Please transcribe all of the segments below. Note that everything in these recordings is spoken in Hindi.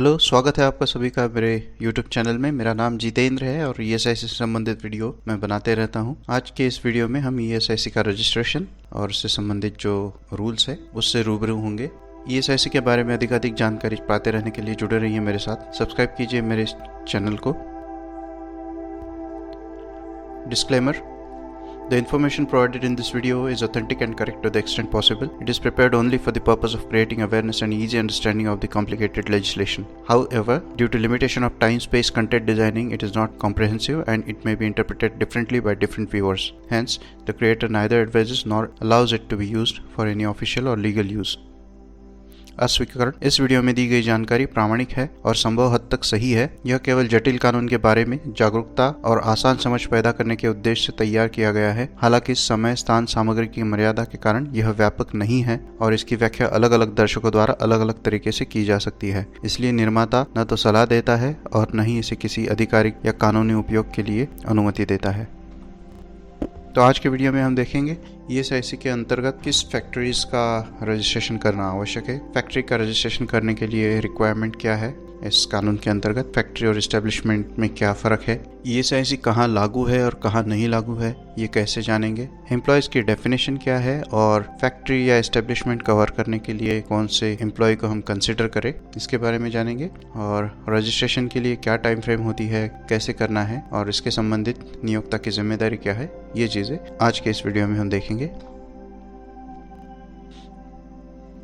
हेलो, स्वागत है आपका सभी का मेरे YouTube चैनल में। मेरा नाम जितेंद्र है और ईएसआईसी से संबंधित वीडियो मैं बनाते रहता हूं। आज के इस वीडियो में हम ईएसआईसी का रजिस्ट्रेशन और उससे संबंधित जो रूल्स है उससे रूबरू होंगे। ईएसआईसी के बारे में अधिकाधिक जानकारी पाते रहने के लिए जुड़े रहिए मेरे साथ। सब्सक्राइब कीजिए मेरे चैनल को। Disclaimer: The information provided in this video is authentic and correct to the extent possible. It is prepared only for the purpose of creating awareness and easy understanding of the complicated legislation. However, due to limitation of time, space, content designing, it is not comprehensive and it may be interpreted differently by different viewers. Hence, the creator neither advises nor allows it to be used for any official or legal use. अस्वीकरण: इस वीडियो में दी गई जानकारी प्रामाणिक है और संभव हद तक सही है। यह केवल जटिल कानून के बारे में जागरूकता और आसान समझ पैदा करने के उद्देश्य से तैयार किया गया है। हालांकि समय, स्थान, सामग्री की मर्यादा के कारण यह व्यापक नहीं है और इसकी व्याख्या अलग अलग दर्शकों द्वारा अलग अलग तरीके से की जा सकती है। इसलिए निर्माता न तो सलाह देता है और न ही इसे किसी आधिकारिक या कानूनी उपयोग के लिए अनुमति देता है। तो आज के वीडियो में हम देखेंगे ईएसआईसी के अंतर्गत किस फैक्ट्रीज का रजिस्ट्रेशन करना आवश्यक है, फैक्ट्री का रजिस्ट्रेशन करने के लिए रिक्वायरमेंट क्या है, इस कानून के अंतर्गत फैक्ट्री और एस्टेब्लिशमेंट में क्या फ़र्क है, ईएसआईसी कहाँ लागू है और कहाँ नहीं लागू है, ये कैसे जानेंगे, एम्प्लॉयज़ की डेफिनेशन क्या है और फैक्ट्री या एस्टेब्लिशमेंट कवर करने के लिए कौन से एम्प्लॉय को हम कंसिडर करें, इसके बारे में जानेंगे। और रजिस्ट्रेशन के लिए क्या टाइम फ्रेम होती है, कैसे करना है और इसके संबंधित नियोक्ता की जिम्मेदारी क्या है, ये चीज़ें आज के इस वीडियो में हम देखेंगे।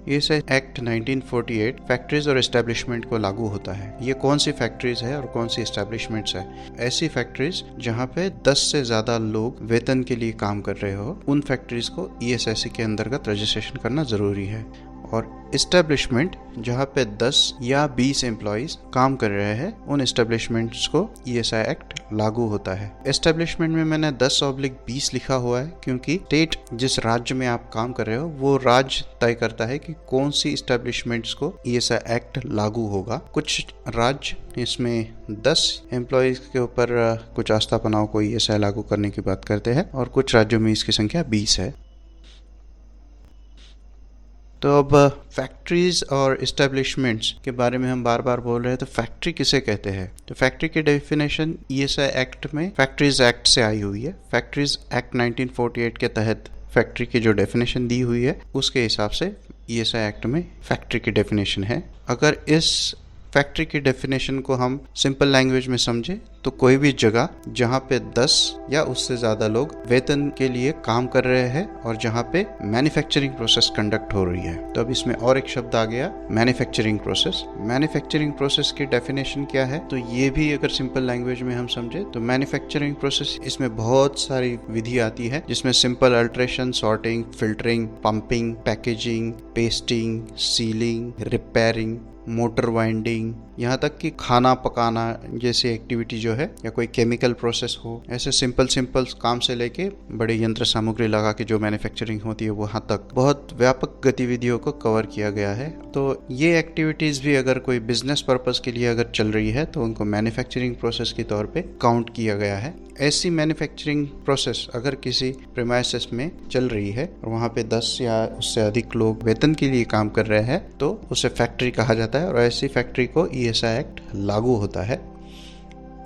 ईएसआई एक्ट 1948 फैक्ट्रीज और एस्टेब्लिशमेंट को लागू होता है। ये कौन सी फैक्ट्रीज है और कौन सी एस्टेब्लिशमेंट्स है? ऐसी फैक्ट्रीज जहाँ पे 10 से ज़्यादा लोग वेतन के लिए काम कर रहे हो, उन फैक्ट्रीज को ईएसआईसी के अंतर्गत रजिस्ट्रेशन करना ज़रूरी है। और एस्टेब्लिशमेंट जहाँ पे 10 या 20 एम्प्लॉयज़ काम कर रहे हैं, उन एस्टेब्लिशमेंट्स को ईएसआई एक्ट लागू होता है। एस्टेब्लिशमेंट में मैंने 10/20 लिखा हुआ है क्योंकि स्टेट जिस राज्य में आप काम कर रहे हो वो राज्य तय करता है कि कौन सी एस्टेब्लिशमेंट्स को ईएसआई एक्ट लागू होगा। कुछ राज्य इसमें 10 एम्प्लॉयज़ के ऊपर कुछ आस्थापनाओं को ईएसआई लागू करने की बात करते हैं और कुछ राज्यों में इसकी संख्या 20 है। तो अब फैक्ट्रीज और इस्टेब्लिशमेंट्स के बारे में हम बार बार बोल रहे हैं, तो फैक्ट्री किसे कहते हैं? तो फैक्ट्री की डेफिनेशन ईएसआई एक्ट में फैक्ट्रीज एक्ट से आई हुई है। फैक्ट्रीज एक्ट 1948 के तहत फैक्ट्री की जो डेफिनेशन दी हुई है उसके हिसाब से ईएसआई एक्ट में फैक्ट्री की डेफिनेशन है। अगर इस फैक्ट्री की डेफिनेशन को हम सिंपल लैंग्वेज में समझें तो कोई भी जगह जहाँ पे 10 या उससे ज़्यादा लोग वेतन के लिए काम कर रहे हैं और जहाँ पे मैन्युफैक्चरिंग प्रोसेस कंडक्ट हो रही है। तो अब इसमें और एक शब्द आ गया, मैन्युफैक्चरिंग प्रोसेस। मैन्युफैक्चरिंग प्रोसेस की डेफिनेशन क्या है? तो ये भी अगर सिंपल लैंग्वेज में हम समझे तो मैन्युफैक्चरिंग प्रोसेस, इसमें बहुत सारी विधि आती है जिसमें simple alteration, sorting, filtering, pumping, packaging, pasting, ceiling, repairing, motor winding, यहाँ तक कि खाना पकाना जैसी एक्टिविटी जो है, या कोई केमिकल प्रोसेस हो, ऐसे सिंपल काम से लेके बड़े यंत्र सामग्री लगा के जो मैन्युफैक्चरिंग होती है वहाँ तक बहुत व्यापक गतिविधियों को कवर किया गया है। तो ये एक्टिविटीज़ भी अगर कोई बिजनेस पर्पस के लिए अगर चल रही है तो उनको मैन्युफैक्चरिंग प्रोसेस के तौर पे काउंट किया गया है। ऐसी मैन्युफैक्चरिंग प्रोसेस अगर किसी प्रीमाइसेस में चल रही है और वहाँ पे 10 या उससे अधिक लोग वेतन के लिए काम कर रहे हैं तो उसे फैक्ट्री कहा जाता है और ऐसी फैक्ट्री को ईएसआई एक्ट लागू होता है।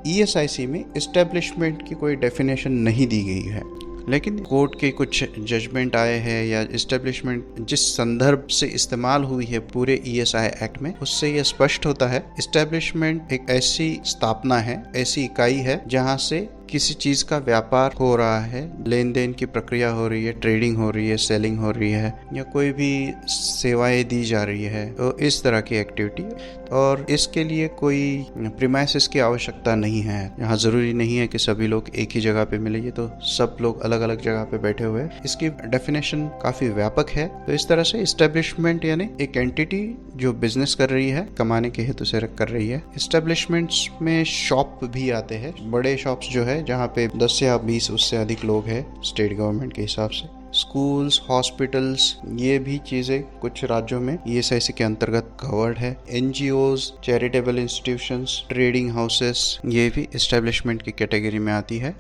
ईएसआईसी में एस्टेब्लिशमेंट की कोई डेफिनेशन नहीं दी गई है, लेकिन कोर्ट के कुछ जजमेंट आए हैं या एस्टेब्लिशमेंट जिस संदर्भ से इस्तेमाल हुई है पूरे ईएसआई एक्ट में, उससे यह स्पष्ट होता है एस्टेब्लिशमेंट एक ऐसी स्थापना है, ऐसी इकाई है जहां से किसी चीज़ का व्यापार हो रहा है, लेन देन की प्रक्रिया हो रही है, ट्रेडिंग हो रही है, सेलिंग हो रही है या कोई भी सेवाएं दी जा रही है, तो इस तरह की एक्टिविटी। और इसके लिए कोई प्रीमाइसेस की आवश्यकता नहीं है। यहाँ ज़रूरी नहीं है कि सभी लोग एक ही जगह पे मिले, ये तो सब लोग अलग अलग जगह पे बैठे हुए हैं। इसकी डेफिनेशन काफ़ी व्यापक है। तो इस तरह से एस्टेब्लिशमेंट यानी एक एंटिटी जो बिजनेस कर रही है, कमाने के हेतु से कर रही है। एस्टेब्लिशमेंट्स में शॉप भी आते हैं, बड़े शॉप्स जो है जहाँ पे 10 या 20 उससे अधिक लोग हैं स्टेट गवर्नमेंट के हिसाब से। स्कूल्स, हॉस्पिटल्स, ये भी चीज़ें कुछ राज्यों में ईएसआईसी के अंतर्गत कवर्ड है। NGOs, charitable institutions, trading houses, ये भी एस्टेब्लिशमेंट की कैटेगरी में आती है।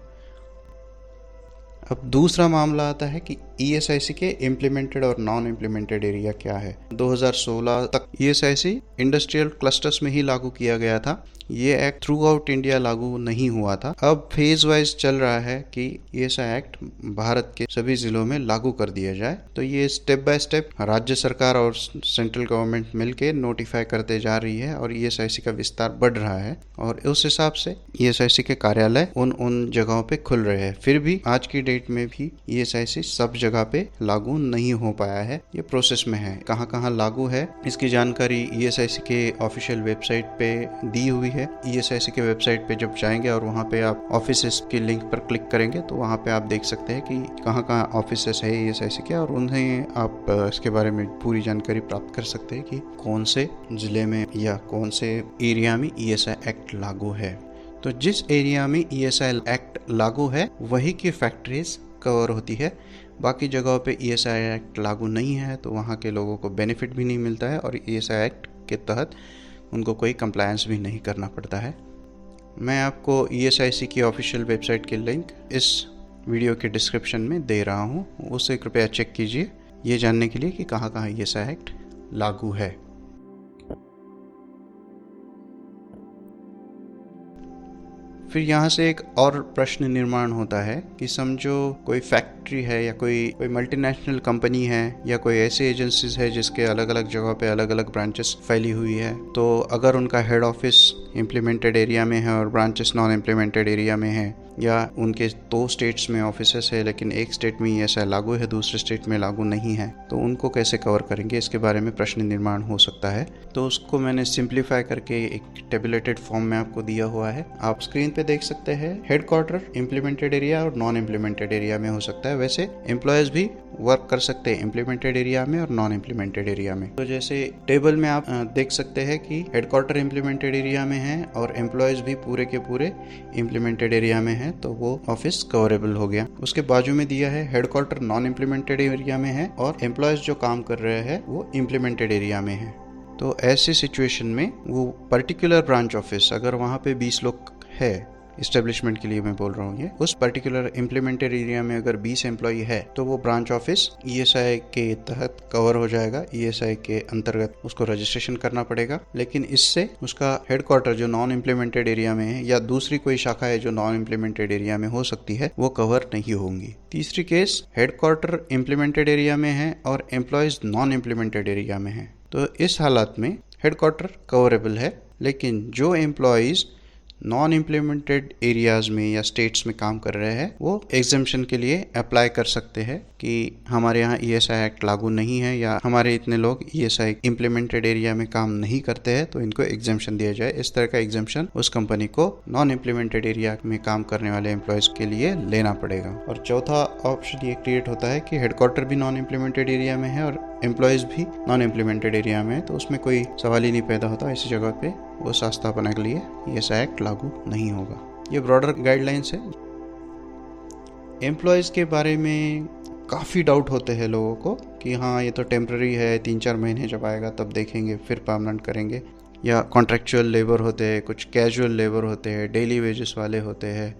अब दूसरा मामला आता है कि ईएसआईसी के इम्प्लीमेंटेड और नॉन इम्प्लीमेंटेड एरिया क्या है। 2016 तक ईएसआईसी इंडस्ट्रियल क्लस्टर्स में ही लागू किया गया था। ये एक्ट थ्रू आउट इंडिया लागू नहीं हुआ था। अब फेज वाइज चल रहा है कि ईएसआई एक्ट भारत के सभी जिलों में लागू कर दिया जाए। तो ये स्टेप बाय स्टेप राज्य सरकार और सेंट्रल गवर्नमेंट मिलके नोटिफाई करते जा रही है और ईएसआईसी का विस्तार बढ़ रहा है और उस हिसाब से ईएसआईसी के कार्यालय उन जगहों पे खुल रहे हैं। फिर भी आज की डेट में भी ईएसआईसी सब जगह पे लागू नहीं हो पाया है, ये प्रोसेस में है। कहाँ कहाँ लागू है इसकी जानकारी ईएसआईसी के ऑफिशियल वेबसाइट पे दी हुई है। ईएसआईसी के वेबसाइट पे जब जाएंगे और वहाँ पे आप ऑफिसेस के लिंक पर क्लिक करेंगे तो वहाँ पे आप देख सकते हैं कि कहाँ कहाँ ऑफिसेस है ईएसआईसी के, और उन्हें आप इसके बारे में पूरी जानकारी प्राप्त कर सकते हैं कि कौन से जिले में या कौन से एरिया में ईएसआई एक्ट लागू है। तो जिस एरिया में ईएसआई एक्ट लागू है वही की फैक्ट्रीज कवर होती है। बाकी जगहों पे ईएसआई एक्ट लागू नहीं है तो वहाँ के लोगों को बेनिफिट भी नहीं मिलता है और ईएसआई एक्ट के तहत उनको कोई कंप्लायंस भी नहीं करना पड़ता है। मैं आपको ईएसआईसी की ऑफिशियल वेबसाइट के लिंक इस वीडियो के डिस्क्रिप्शन में दे रहा हूँ, उसे कृपया चेक कीजिए ये जानने के लिए कि कहाँ कहाँ ईएसआई एक्ट लागू है। फिर यहाँ से एक और प्रश्न निर्माण होता है कि समझो कोई फैक्ट्री है या कोई मल्टीनेशनल कंपनी है या कोई ऐसी एजेंसीज है जिसके अलग अलग जगह पे अलग अलग ब्रांचेस फैली हुई है। तो अगर उनका हेड ऑफिस इम्प्लीमेंटेड एरिया में है और ब्रांचेस नॉन इम्प्लीमेंटेड एरिया में है, या उनके 2 स्टेट्स में ऑफिसेस है लेकिन एक स्टेट में ऐसा लागू है दूसरे स्टेट में लागू नहीं है, तो उनको कैसे कवर करेंगे, इसके बारे में प्रश्न निर्माण हो सकता है। तो उसको मैंने सिंप्लीफाई करके एक टेबुलेटेड फॉर्म में आपको दिया हुआ है, आप स्क्रीन पे देख सकते हैं। हेडक्वार्टर इम्प्लीमेंटेड एरिया और नॉन इम्प्लीमेंटेड एरिया में हो सकता है। वैसे एम्प्लॉयज भी वर्क कर सकते हैं इम्प्लीमेंटेड एरिया में और नॉन इम्प्लीमेंटेड एरिया में। तो जैसे टेबल में आप देख सकते हैं कि हेडक्वार्टर इम्प्लीमेंटेड एरिया में है और एम्प्लॉयज भी पूरे के पूरे इम्प्लीमेंटेड एरिया में है, तो वो ऑफिस कवरेबल हो गया। उसके बाजू में दिया है हेडक्वार्टर नॉन इम्प्लीमेंटेड एरिया में है और एम्प्लॉयज जो काम कर रहे हैं वो इम्प्लीमेंटेड एरिया में है। तो ऐसी सिचुएशन में वो पर्टिकुलर ब्रांच ऑफिस अगर वहाँ पे 20 लोग है, इस्टेब्लिशमेंट के लिए मैं बोल रहा हूँ, ये उस पर्टिकुलर इम्प्लीमेंटेड एरिया में अगर 20 एम्प्लॉई है तो वो ब्रांच ऑफिस ईएसआई के तहत कवर हो जाएगा। ईएसआई के अंतर्गत उसको रजिस्ट्रेशन करना पड़ेगा, लेकिन इससे उसका हेडक्वार्टर जो नॉन इम्प्लीमेंटेड एरिया में है या दूसरी कोई शाखा है जो नॉन इम्प्लीमेंटेड एरिया में हो सकती है वो कवर नहीं होंगी। तीसरी केस, हेडक्वार्टर इम्प्लीमेंटेड एरिया में है और एम्प्लॉयज नॉन इम्प्लीमेंटेड एरिया में है। तो इस हालत में हेडक्वार्टर कवरेबल है, लेकिन जो एम्प्लॉयज नॉन इम्प्लीमेंटेड एरियाज में या स्टेट्स में काम कर रहे हैं वो एग्जेम्पशन के लिए अप्लाई कर सकते हैं कि हमारे यहाँ ईएसआई एक्ट लागू नहीं है या हमारे इतने लोग ईएसआई इम्प्लीमेंटेड एरिया में काम नहीं करते हैं तो इनको एग्जेम्पशन दिया जाए। इस तरह का एग्जेम्पशन उस कंपनी को नॉन इम्प्लीमेंटेड एरिया में काम करने वाले एम्प्लॉयज के लिए लेना पड़ेगा। और चौथा ऑप्शन ये क्रिएट होता है कि हेडक्वार्टर भी नॉन इम्प्लीमेंटेड एरिया में है और एम्प्लॉयज भी नॉन इम्प्लीमेंटेड एरिया में है, तो उसमें कोई सवाल ही नहीं पैदा होता। इसी जगह पे वो स्थापना के लिए ईएसआई एक्ट लागू नहीं होगा। ये ब्रॉडर गाइडलाइंस है। एम्प्लॉयज के बारे में काफ़ी डाउट होते हैं लोगों को कि हाँ ये तो टेम्पररी है, 3-4 महीने जब आएगा तब देखेंगे फिर परमानेंट करेंगे। या कॉन्ट्रेक्चुअल लेबर होते हैं, कुछ कैजुअल लेबर होते हैं, डेली वेजेस वाले होते हैं,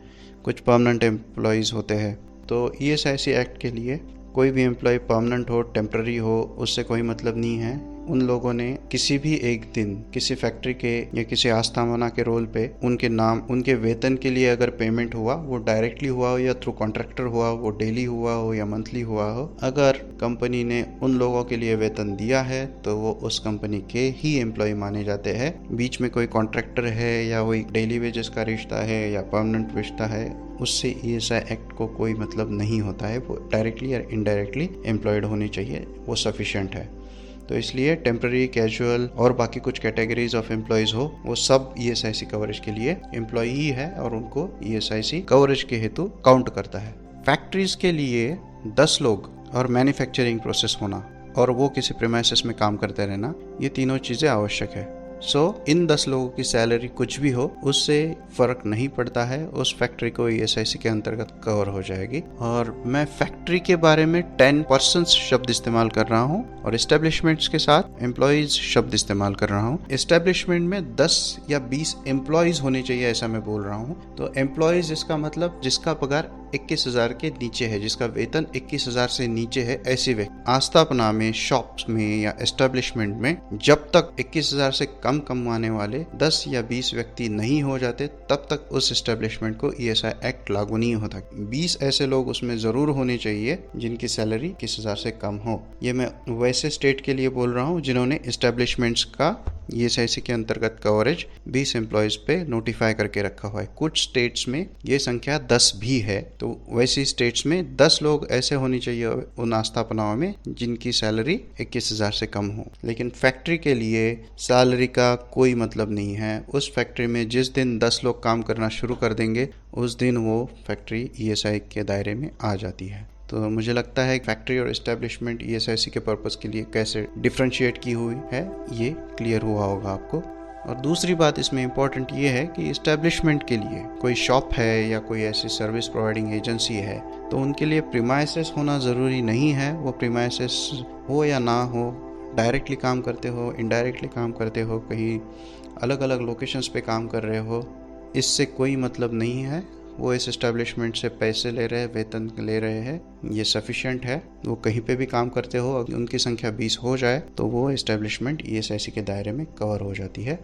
कुछ परमानेंट एम्प्लॉयज़ होते हैं। तो ईएसआईसी एक्ट के लिए कोई भी एम्प्लॉय परमानेंट हो टेम्पररी हो उससे कोई मतलब नहीं है। उन लोगों ने किसी भी एक दिन किसी फैक्ट्री के या किसी आस्थापना के रोल पे उनके नाम उनके वेतन के लिए अगर पेमेंट हुआ, वो डायरेक्टली हुआ हो या थ्रू कॉन्ट्रैक्टर हुआ, वो डेली हुआ हो या मंथली हुआ हो, अगर कंपनी ने उन लोगों के लिए वेतन दिया है तो वो उस कंपनी के ही एम्प्लॉय माने जाते हैं। बीच में कोई कॉन्ट्रैक्टर है या कोई डेली वेजेस का रिश्ता है या परमानेंट रिश्ता है, उससे ईएसआई एक्ट को कोई मतलब नहीं होता है। वो डायरेक्टली या इनडायरेक्टली एम्प्लॉयड होनी चाहिए, वो सफिशिएंट है। तो इसलिए टेम्पररी, कैजुअल और बाकी कुछ कैटेगरीज ऑफ एम्प्लॉयज़ हो वो सब ईएसआईसी कवरेज के लिए एम्प्लॉय ही है और उनको ईएसआईसी कवरेज के हेतु काउंट करता है। फैक्ट्रीज के लिए 10 लोग और मैन्युफैक्चरिंग प्रोसेस होना और वो किसी प्रीमाइसेस में काम करते रहना, ये तीनों चीज़ें आवश्यक है। इन 10 लोगों की सैलरी कुछ भी हो उससे फर्क नहीं पड़ता है, उस फैक्ट्री को ईएसआईसी के अंतर्गत कवर हो जाएगी। और मैं फैक्ट्री के बारे में 10 पर्सन्स शब्द इस्तेमाल कर रहा हूँ और एस्टेब्लिशमेंट्स के साथ एम्प्लॉयज शब्द इस्तेमाल कर रहा हूँ। एस्टेब्लिशमेंट में 10 या 20 एम्प्लॉयज होने चाहिए ऐसा मैं बोल रहा हूँ। तो एम्प्लॉयज इसका मतलब जिसका पगार 21,000 के नीचे है, जिसका वेतन 21,000 से नीचे है, ऐसी व्यक्ति आस्थापना में, शॉप्स में या एस्टेब्लिशमेंट में जब तक 21,000 से कम कमाने वाले 10 या 20 व्यक्ति नहीं हो जाते तब तक उस एस्टेब्लिशमेंट को ESI एक्ट लागू नहीं होता। 20 ऐसे लोग उसमें जरूर होने चाहिए जिनकी सैलरी 21,000 से कम हो। ये मैं वैसे स्टेट के लिए बोल रहा हूँ जिन्होंने एस्टेब्लिशमेंट्स का ESIC के अंतर्गत कवरेज 20 एम्प्लॉयज पे नोटिफाई करके रखा हुआ है। कुछ स्टेट्स में ये संख्या 10 भी है, तो वैसी स्टेट्स में 10 लोग ऐसे होने चाहिए उन आस्थापनाओं में जिनकी सैलरी 21,000 से कम हो। लेकिन फैक्ट्री के लिए सैलरी का कोई मतलब नहीं है। उस फैक्ट्री में जिस दिन 10 लोग काम करना शुरू कर देंगे उस दिन वो फैक्ट्री ESI के दायरे में आ जाती है। तो मुझे लगता है फैक्ट्री और एस्टेब्लिशमेंट ESIC के पर्पस के लिए कैसे डिफरेंशिएट की हुई है ये क्लियर हुआ होगा आपको। और दूसरी बात इसमें इम्पोर्टेंट ये है कि एस्टेब्लिशमेंट के लिए कोई शॉप है या कोई ऐसी सर्विस प्रोवाइडिंग एजेंसी है तो उनके लिए प्रीमाइसेस होना ज़रूरी नहीं है। वो प्रीमाइसेस हो या ना हो, डायरेक्टली काम करते हो, इनडायरेक्टली काम करते हो, कहीं अलग अलग लोकेशंस पे काम कर रहे हो, इससे कोई मतलब नहीं है। वो इस एस्टेब्लिशमेंट से पैसे ले रहे हैं, वेतन ले रहे हैं, ये सफिशिएंट है। वो कहीं पे भी काम करते हो, अगर उनकी संख्या 20 हो जाए तो वो एस्टेब्लिशमेंट ESIC के दायरे में कवर हो जाती है।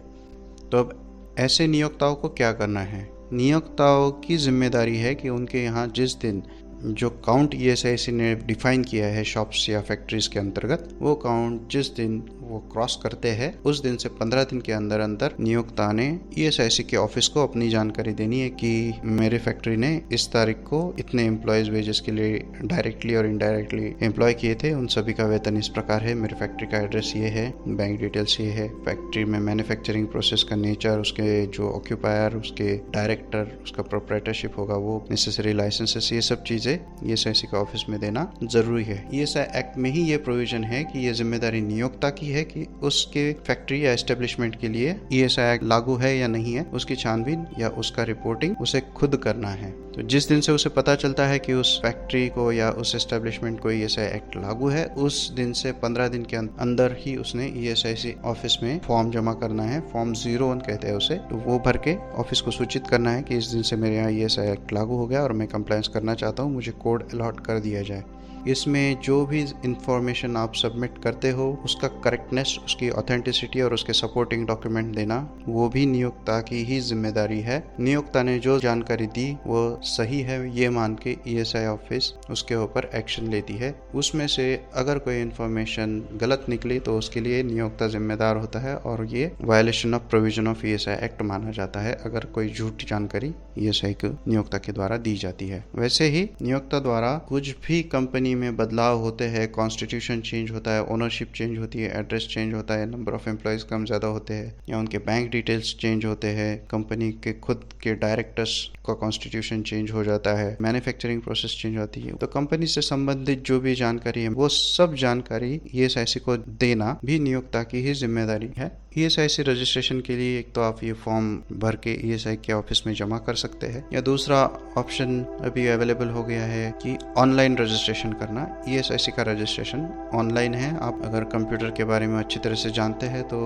तो अब ऐसे नियोक्ताओं को क्या करना है? नियोक्ताओं की जिम्मेदारी है कि उनके यहाँ जिस दिन जो काउंट ESIC ने डिफाइन किया है शॉप्स या फैक्ट्रीज के अंतर्गत, वो काउंट जिस दिन वो क्रॉस करते हैं उस दिन से 15 दिन के अंदर अंदर नियोक्ता ने ESIC के ऑफिस को अपनी जानकारी देनी है कि मेरे फैक्ट्री ने इस तारीख को इतने एम्प्लॉयज वेजेस के लिए डायरेक्टली और इनडायरेक्टली एम्प्लॉय किए थे, उन सभी का वेतन इस प्रकार है, मेरे फैक्ट्री का एड्रेस ये है, बैंक डिटेल्स ये है, फैक्ट्री में मैन्युफैक्चरिंग प्रोसेस का नेचर, उसके जो ऑक्यूपायर, उसके डायरेक्टर, उसका प्रोप्राइटरशिप होगा, वो नेसेसरी लाइसेंसेस, ये सब चीजें ESIC के ऑफिस में देना जरूरी है। ESI एक्ट में ही ये प्रोविजन है कि ये जिम्मेदारी नियोक्ता की है कि उसके फैक्ट्री या एस्टेब्लिशमेंट के लिए ESI एक्ट लागू है या नहीं है, उसकी छानबीन या उसका रिपोर्टिंग उसे खुद करना है। तो जिस दिन से उसे पता चलता है कि उस फैक्ट्री को या उस एस्टेब्लिशमेंट को ESI एक्ट लागू है, उस दिन से 15 दिन के अंदर ही उसने ESIC ऑफिस में फॉर्म जमा करना है। फॉर्म 01 कहते हैं उसे। तो वो भर के ऑफिस को सूचित करना है कि इस दिन से मेरे यहाँ ESI एक्ट लागू हो गया और मैं कंप्लायंस करना चाहता हूँ, मुझे कोड अलॉट कर दिया जाए। इसमें जो भी इंफॉर्मेशन आप सबमिट करते हो उसका करेक्टनेस, उसकी ऑथेंटिसिटी और उसके सपोर्टिंग डॉक्यूमेंट देना वो भी नियोक्ता की ही जिम्मेदारी है। नियोक्ता ने जो जानकारी दी वो सही है ये मान के ESI ऑफिस उसके ऊपर एक्शन लेती है। उसमें से अगर कोई इंफॉर्मेशन गलत निकली तो उसके लिए नियोक्ता जिम्मेदार होता है और ये violation of provision of ESI act माना जाता है अगर कोई झूठी जानकारी ESI को नियोक्ता के द्वारा दी जाती है। वैसे ही नियोक्ता द्वारा कुछ भी कंपनी में बदलाव होते हैं, कॉन्स्टिट्यूशन चेंज होता है, ओनरशिप चेंज होती है, एड्रेस चेंज होता है, नंबर ऑफ एम्प्लॉयज कम ज़्यादा होते हैं या उनके बैंक डिटेल्स चेंज होते हैं, कंपनी के खुद के डायरेक्टर्स का कॉन्स्टिट्यूशन चेंज हो जाता है, मैन्युफैक्चरिंग प्रोसेस चेंज होती है, तो कंपनी से संबंधित जो भी जानकारी है वो सब जानकारी ESIC को देना भी नियोक्ता की ही जिम्मेदारी है। ESIC रजिस्ट्रेशन के लिए एक तो आप ये फॉर्म भर के ESI के ऑफिस में जमा कर सकते हैं, या दूसरा ऑप्शन अभी अवेलेबल हो गया है कि ऑनलाइन रजिस्ट्रेशन करना। ESIC का रजिस्ट्रेशन ऑनलाइन है। आप अगर कंप्यूटर के बारे में अच्छी तरह से जानते हैं तो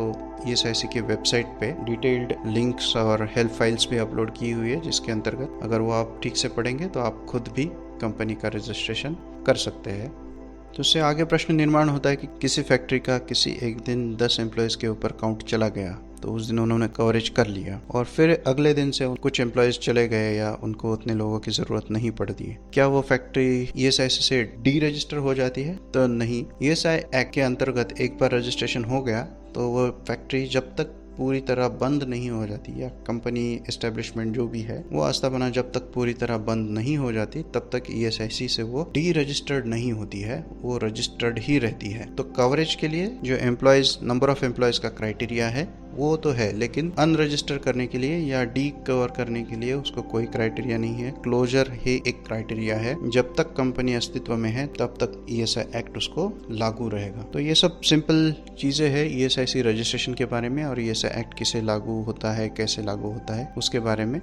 ESIC की वेबसाइट पे डिटेल्ड लिंक्स और हेल्प फाइल्स भी अपलोड की हुई है, जिसके अंतर्गत अगर वो आप ठीक से पढ़ेंगे तो आप खुद भी कंपनी का रजिस्ट्रेशन कर सकते हैं। तो उससे आगे प्रश्न निर्माण होता है कि किसी फैक्ट्री का किसी एक दिन 10 एम्प्लॉयज़ के ऊपर काउंट चला गया तो उस दिन उन्होंने कवरेज कर लिया और फिर अगले दिन से कुछ एम्प्लॉयज़ चले गए या उनको उतने लोगों की ज़रूरत नहीं पड़ती है, क्या वो फैक्ट्री ESI से डी रजिस्टर हो जाती है? तो नहीं। ESI एक्ट के अंतर्गत एक बार रजिस्ट्रेशन हो गया तो वो फैक्ट्री जब तक पूरी तरह बंद नहीं हो जाती, या कंपनी एस्टेब्लिशमेंट जो भी है वो आस्थापना जब तक पूरी तरह बंद नहीं हो जाती तब तक ESIC से वो डी रजिस्टर्ड नहीं होती है, वो रजिस्टर्ड ही रहती है। तो कवरेज के लिए जो एम्प्लॉयज, नंबर ऑफ एम्प्लॉयज का क्राइटेरिया है वो तो है, लेकिन अनरजिस्टर करने के लिए या डी कवर करने के लिए उसको कोई क्राइटेरिया नहीं है। क्लोजर ही एक क्राइटेरिया है। जब तक कंपनी अस्तित्व में है तब तक ESI एक्ट उसको लागू रहेगा। तो ये सब सिंपल चीजें हैं ESIC रजिस्ट्रेशन के बारे में, और ESI एक्ट किसे लागू होता है, कैसे लागू होता है उसके बारे में।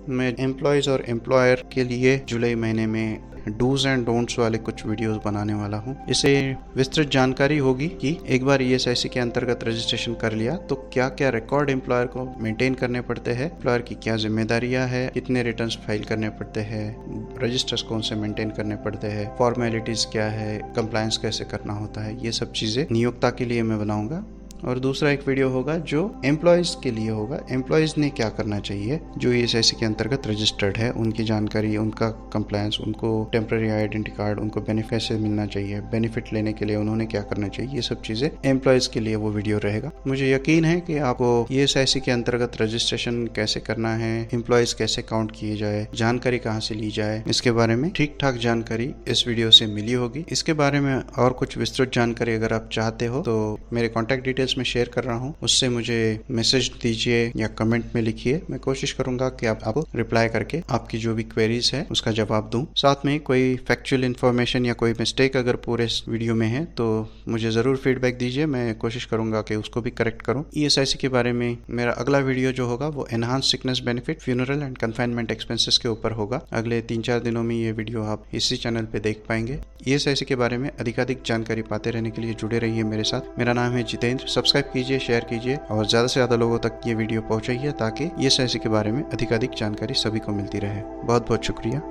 मैं एम्प्लॉयज़ और एम्प्लॉयर के लिए जुलाई महीने में डूज एंड डोंट्स वाले कुछ वीडियोस बनाने वाला हूँ। इसे विस्तृत जानकारी होगी कि एक बार ESIC के अंतर्गत रजिस्ट्रेशन कर लिया तो क्या क्या रिकॉर्ड एम्प्लॉयर को मेंटेन करने पड़ते हैं, एम्प्लॉयर की क्या जिम्मेदारियां है, कितने रिटर्न्स फाइल करने पड़ते हैं, रजिस्टर्स कौन से मेंटेन करने पड़ते हैं, फॉर्मेलिटीज क्या है, कंप्लायंस कैसे करना होता है, ये सब चीज़ें नियोक्ता के लिए मैं बनाऊंगा। और दूसरा एक वीडियो होगा जो एम्प्लॉयज़ के लिए होगा, एम्प्लॉयज़ ने क्या करना चाहिए जो ESIC के अंतर्गत रजिस्टर्ड है, उनकी जानकारी, उनका कंप्लायंस, उनको टेम्पररी आइडेंटिटी कार्ड, उनको बेनिफिट से मिलना चाहिए, बेनिफिट लेने के लिए उन्होंने क्या करना चाहिए, ये सब चीज़ें एम्प्लॉयज़ के लिए वो वीडियो रहेगा। मुझे यकीन है कि आपको ESIC के अंतर्गत रजिस्ट्रेशन कैसे करना है, एम्प्लॉयज़ कैसे काउंट किए जाए, जानकारी कहाँ से ली जाए, इसके बारे में ठीक ठाक जानकारी इस वीडियो से मिली होगी। इसके बारे में और कुछ विस्तृत जानकारी अगर आप चाहते हो तो मेरे कॉन्टैक्ट डिटेल्स में शेयर कर रहा हूँ, उससे मुझे मैसेज दीजिए या कमेंट में लिखिए। मैं कोशिश करूंगा कि आपको रिप्लाई करके आपकी जो भी क्वेरीज है उसका जवाब दूं। साथ में कोई फैक्चुअल इन्फॉर्मेशन या कोई मिस्टेक अगर पूरे वीडियो में है तो मुझे ज़रूर फीडबैक दीजिए, मैं कोशिश करूंगा कि उसको भी करेक्ट करूँ। ESIC के बारे में मेरा अगला वीडियो जो होगा वो enhance sickness benefit, funeral and confinement expenses के ऊपर होगा। अगले 3-4 दिनों में ये वीडियो आप इसी चैनल पे देख पाएंगे। ESIC के बारे में अधिकाधिक जानकारी पाते रहने के लिए जुड़े रहिए मेरे साथ। मेरा नाम है जितेंद्र। सब्सक्राइब कीजिए, शेयर कीजिए और ज़्यादा से ज़्यादा लोगों तक ये वीडियो पहुंचाइए ताकि ESIC के बारे में अधिकाधिक जानकारी सभी को मिलती रहे। बहुत बहुत शुक्रिया।